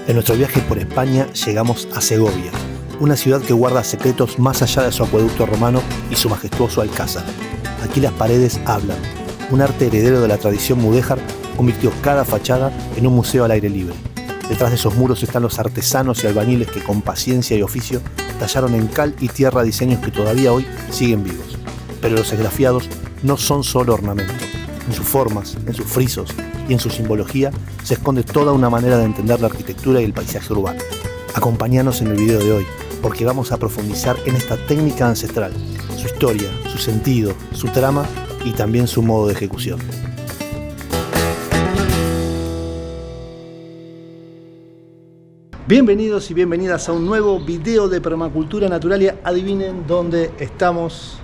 En nuestro viaje por España llegamos a Segovia, una ciudad que guarda secretos más allá de su acueducto romano y su majestuoso alcázar. Aquí las paredes hablan. Un arte heredero de la tradición mudéjar convirtió cada fachada en un museo al aire libre. Detrás de esos muros están los artesanos y albañiles que con paciencia y oficio tallaron en cal y tierra diseños que todavía hoy siguen vivos. Pero los esgrafiados no son solo ornamento. En sus formas, en sus frisos y en su simbología se esconde toda una manera de entender la arquitectura y el paisaje urbano. Acompáñanos en el video de hoy, porque vamos a profundizar en esta técnica ancestral, su historia, su sentido, su trama y también su modo de ejecución. Bienvenidos y bienvenidas a un nuevo video de Permacultura Naturalia. Adivinen dónde estamos.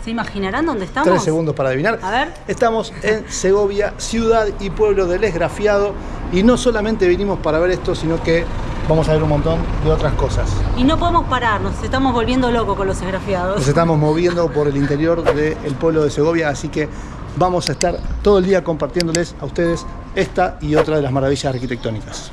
¿Se imaginarán dónde estamos? 3 segundos para adivinar. A ver. Estamos en Segovia, ciudad y pueblo del esgrafiado. Y no solamente vinimos para ver esto, sino que vamos a ver un montón de otras cosas. Y no podemos parar, nos estamos volviendo locos con los esgrafiados. Nos estamos moviendo por el interior del pueblo de Segovia, así que vamos a estar todo el día compartiéndoles a ustedes esta y otra de las maravillas arquitectónicas.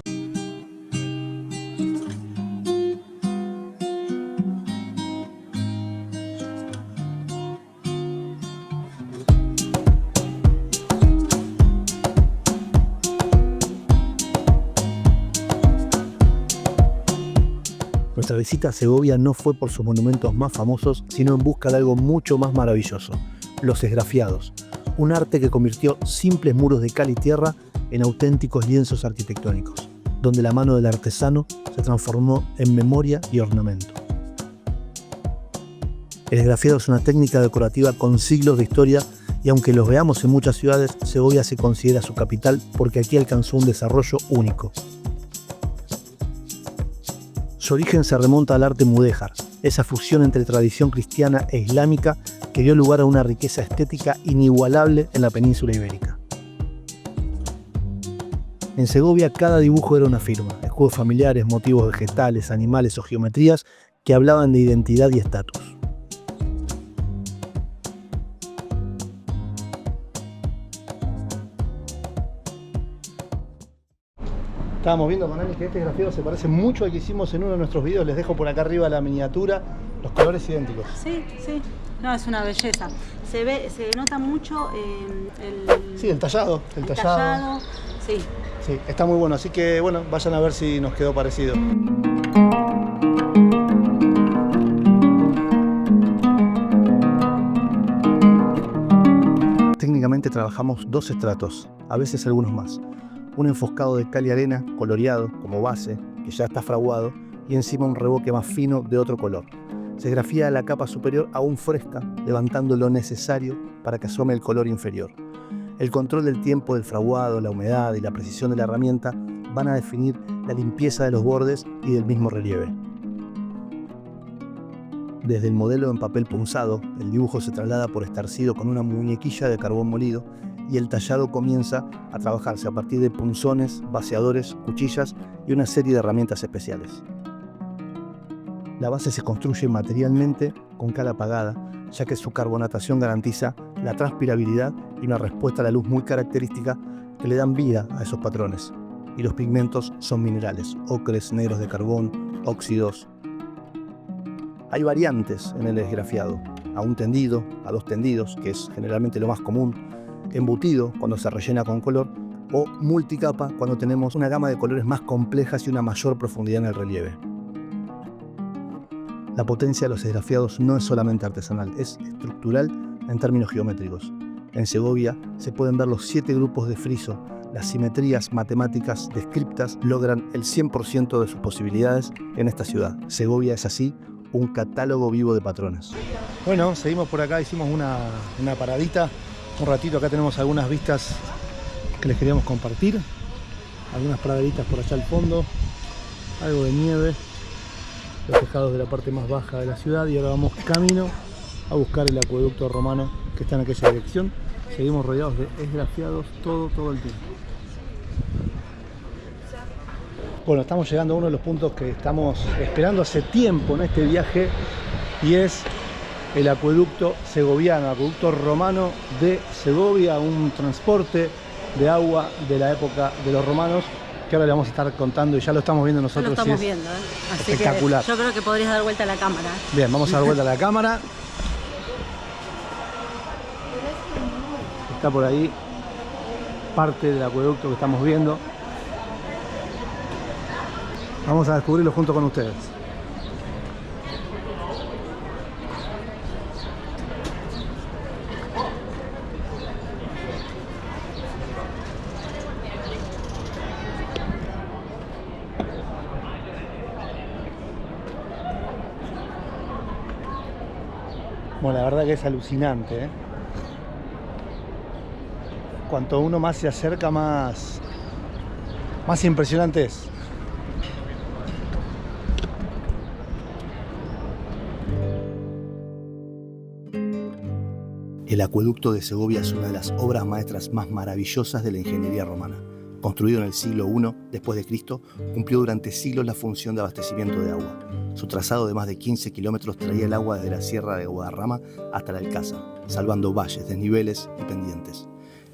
Nuestra visita a Segovia no fue por sus monumentos más famosos, sino en busca de algo mucho más maravilloso, los esgrafiados, un arte que convirtió simples muros de cal y tierra en auténticos lienzos arquitectónicos, donde la mano del artesano se transformó en memoria y ornamento. El esgrafiado es una técnica decorativa con siglos de historia y aunque los veamos en muchas ciudades, Segovia se considera su capital porque aquí alcanzó un desarrollo único. Su origen se remonta al arte mudéjar, esa fusión entre tradición cristiana e islámica que dio lugar a una riqueza estética inigualable en la península ibérica. En Segovia cada dibujo era una firma, escudos familiares, motivos vegetales, animales o geometrías que hablaban de identidad y estatus. Estábamos viendo con Ani que este esgrafiado se parece mucho al que hicimos en uno de nuestros videos. Les dejo por acá arriba la miniatura, los colores idénticos. Sí, sí. No, es una belleza. Se nota mucho Sí, el tallado. El tallado. Sí. Sí, está muy bueno. Así que bueno, vayan a ver si nos quedó parecido. Técnicamente trabajamos 2 estratos, a veces algunos más. Un enfoscado de cal y arena coloreado como base, que ya está fraguado, y encima un revoque más fino de otro color. Se esgrafía la capa superior aún fresca, levantando lo necesario para que asome el color inferior. El control del tiempo del fraguado, la humedad y la precisión de la herramienta van a definir la limpieza de los bordes y del mismo relieve. Desde el modelo en papel punzado, el dibujo se traslada por estarcido con una muñequilla de carbón molido, y el tallado comienza a trabajarse a partir de punzones, vaciadores, cuchillas y una serie de herramientas especiales. La base se construye materialmente con cal apagada, ya que su carbonatación garantiza la transpirabilidad y una respuesta a la luz muy característica que le dan vida a esos patrones. Y los pigmentos son minerales, ocres, negros de carbón, óxidos. Hay variantes en el esgrafiado, a un tendido, a 2 tendidos, que es generalmente lo más común, embutido cuando se rellena con color, o multicapa cuando tenemos una gama de colores más complejas y una mayor profundidad en el relieve. La potencia de los esgrafiados no es solamente artesanal, es estructural en términos geométricos. En Segovia se pueden ver los 7 grupos de friso. Las simetrías matemáticas descriptas logran el 100% de sus posibilidades en esta ciudad. Segovia es así un catálogo vivo de patrones. Bueno, seguimos por acá, hicimos una paradita. Un ratito, acá tenemos algunas vistas que les queríamos compartir. Algunas praderitas por allá al fondo. Algo de nieve. Los tejados de la parte más baja de la ciudad. Y ahora vamos camino a buscar el acueducto romano que está en aquella dirección. Seguimos rodeados de esgrafiados todo el tiempo. Bueno, estamos llegando a uno de los puntos que estamos esperando hace tiempo en este viaje. Y es el acueducto segoviano, acueducto romano de Segovia, un transporte de agua de la época de los romanos que ahora le vamos a estar contando y ya lo estamos viendo Ya nosotros. lo estamos y es viendo, Así espectacular. que yo creo que podrías dar vuelta a la cámara. Bien, vamos a dar vuelta a la cámara. Está por ahí parte del acueducto que estamos viendo. Vamos a descubrirlo junto con ustedes. Bueno, la verdad que es alucinante, ¿eh? Cuanto uno más se acerca, más impresionante es. El acueducto de Segovia es una de las obras maestras más maravillosas de la ingeniería romana. Construido en el siglo I después de Cristo, cumplió durante siglos la función de abastecimiento de agua. Su trazado de más de 15 kilómetros traía el agua desde la sierra de Guadarrama hasta el Alcázar, salvando valles, desniveles y pendientes.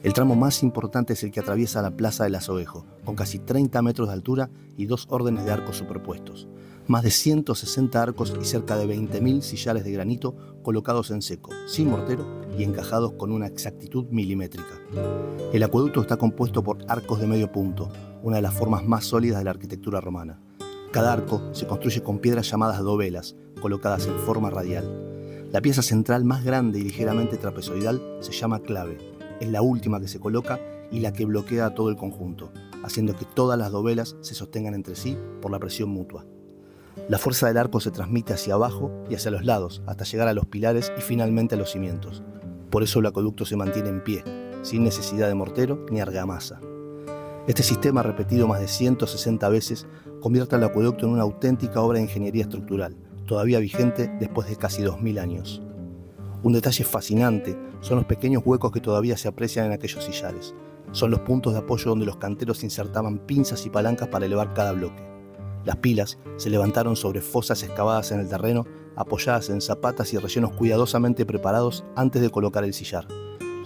El tramo más importante es el que atraviesa la Plaza del Azoguejo, con casi 30 metros de altura y 2 órdenes de arcos superpuestos. Más de 160 arcos y cerca de 20.000 sillares de granito colocados en seco, sin mortero y encajados con una exactitud milimétrica. El acueducto está compuesto por arcos de medio punto, una de las formas más sólidas de la arquitectura romana. Cada arco se construye con piedras llamadas dovelas, colocadas en forma radial. La pieza central más grande y ligeramente trapezoidal se llama clave. Es la última que se coloca y la que bloquea a todo el conjunto, haciendo que todas las dovelas se sostengan entre sí por la presión mutua. La fuerza del arco se transmite hacia abajo y hacia los lados, hasta llegar a los pilares y finalmente a los cimientos. Por eso el acueducto se mantiene en pie, sin necesidad de mortero ni argamasa. Este sistema, repetido más de 160 veces, convierte al acueducto en una auténtica obra de ingeniería estructural, todavía vigente después de casi 2000 años. Un detalle fascinante son los pequeños huecos que todavía se aprecian en aquellos sillares. Son los puntos de apoyo donde los canteros insertaban pinzas y palancas para elevar cada bloque. Las pilas se levantaron sobre fosas excavadas en el terreno, apoyadas en zapatas y rellenos cuidadosamente preparados antes de colocar el sillar.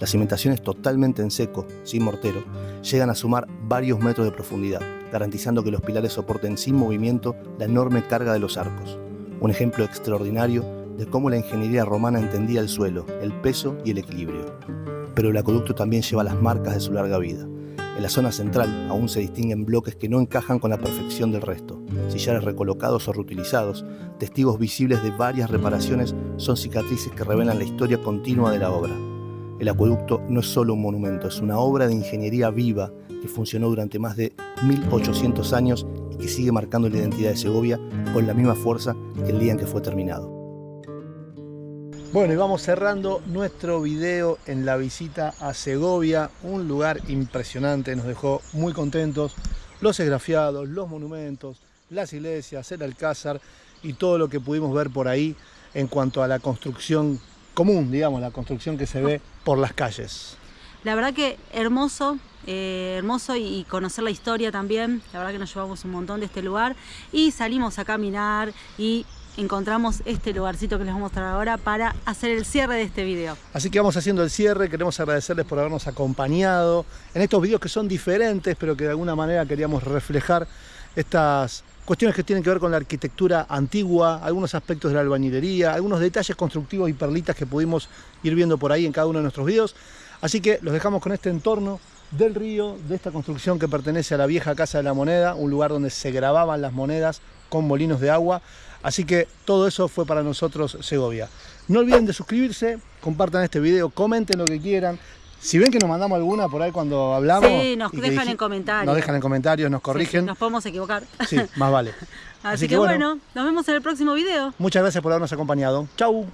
Las cimentaciones totalmente en seco, sin mortero, llegan a sumar varios metros de profundidad, garantizando que los pilares soporten sin movimiento la enorme carga de los arcos. Un ejemplo extraordinario de cómo la ingeniería romana entendía el suelo, el peso y el equilibrio. Pero el acueducto también lleva las marcas de su larga vida. En la zona central aún se distinguen bloques que no encajan con la perfección del resto. Sillares recolocados o reutilizados, testigos visibles de varias reparaciones, son cicatrices que revelan la historia continua de la obra. El acueducto no es solo un monumento, es una obra de ingeniería viva que funcionó durante más de 1800 años y que sigue marcando la identidad de Segovia con la misma fuerza que el día en que fue terminado. Bueno, y vamos cerrando nuestro video en la visita a Segovia, un lugar impresionante, nos dejó muy contentos, los esgrafiados, los monumentos, las iglesias, el Alcázar y todo lo que pudimos ver por ahí en cuanto a la construcción común, digamos, la construcción que se ve por las calles. La verdad que hermoso, hermoso y conocer la historia también. La verdad que nos llevamos un montón de este lugar y salimos a caminar y encontramos este lugarcito que les voy a mostrar ahora para hacer el cierre de este video. Así que vamos haciendo el cierre, queremos agradecerles por habernos acompañado en estos videos que son diferentes, pero que de alguna manera queríamos reflejar estas cuestiones que tienen que ver con la arquitectura antigua, algunos aspectos de la albañilería, algunos detalles constructivos y perlitas que pudimos ir viendo por ahí en cada uno de nuestros videos. Así que los dejamos con este entorno del río, de esta construcción que pertenece a la vieja Casa de la Moneda, un lugar donde se grababan las monedas con molinos de agua. Así que todo eso fue para nosotros Segovia. No olviden de suscribirse, compartan este video, comenten lo que quieran. Si ven que nos mandamos alguna por ahí cuando hablamos... Sí, nos dejan en comentarios. Nos dejan en comentarios, nos corrigen. Sí, nos podemos equivocar. Sí, más vale. Así que bueno, nos vemos en el próximo video. Muchas gracias por habernos acompañado. Chau.